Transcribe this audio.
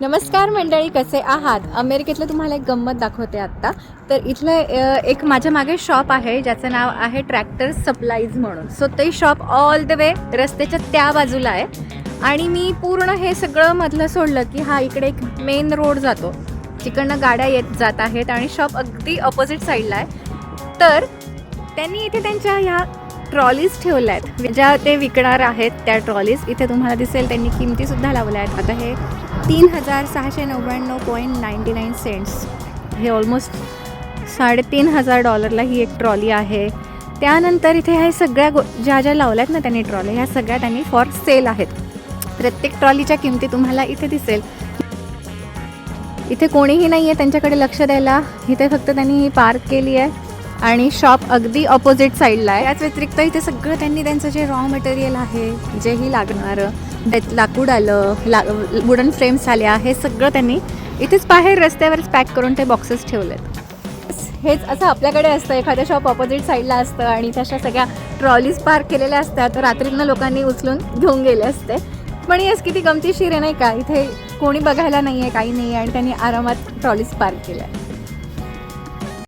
नमस्कार मंडळी, कसे आहात? अमेरिकेतलं तुम्हाला एक गंमत दाखवते आत्ता. तर इथलं एक माझ्या मागे शॉप आहे ज्याचं नाव आहे ट्रॅक्टर सप्लाईज म्हणून. सो ते शॉप ऑल द वे रस्त्याच्या त्या बाजूला आहे आणि मी पूर्ण हे सगळं मधलं सोडलं की हा इकडे एक मेन रोड जातो, तिकडनं गाड्या येत जात आहेत आणि शॉप अगदी ऑपोजिट साईडला आहे. तर त्यांनी इथे त्यांच्या ह्या ट्रॉलीज ठेवल्या आहेत ज्या ते विकणार आहेत. त्या ट्रॉलीज इथे तुम्हाला दिसेल, त्यांनी किमतीसुद्धा लावल्या आहेत. आता हे 3699.99 हे ऑलमोस्ट $3,500 ही एक ट्रॉली आहे. त्यानंतर इथे ह्या सगळ्या ज्या ज्या लावल्यात ना त्यांनी ट्रॉली, ह्या सगळ्या त्यांनी फॉर सेल आहेत. प्रत्येक ट्रॉलीच्या किमती तुम्हाला इथे दिसेल. इथे कोणीही नाही आहे त्यांच्याकडे लक्ष द्यायला. इथे फक्त त्यांनी ही पार्क केली आहे आणि शॉप अगदी ऑपोजिट साईडला आहे. याच व्यतिरिक्त इथे सगळं त्यांनी त्यांचं जे रॉ मटेरियल आहे, जेही लागणारं, लाकूड आलं, वुडन फ्रेम्स आल्या, हे सगळं त्यांनी इथेच बाहेर रस्त्यावरच पॅक करून ते बॉक्सेस ठेवलेत. हेच असं आपल्याकडे असतं, एखाद्या शॉप ऑपोजिट साईडला असतं आणि तशा सगळ्या ट्रॉलीज पार्क केलेल्या असतात. रात्रीनं लोकांनी उचलून घेऊन गेले असते. पण येस, किती गमतीशीर आहे नाही का? इथे कोणी बघायला नाही आहे, काही नाही आहे आणि त्यांनी आरामात ट्रॉलीज पार्क केल्या.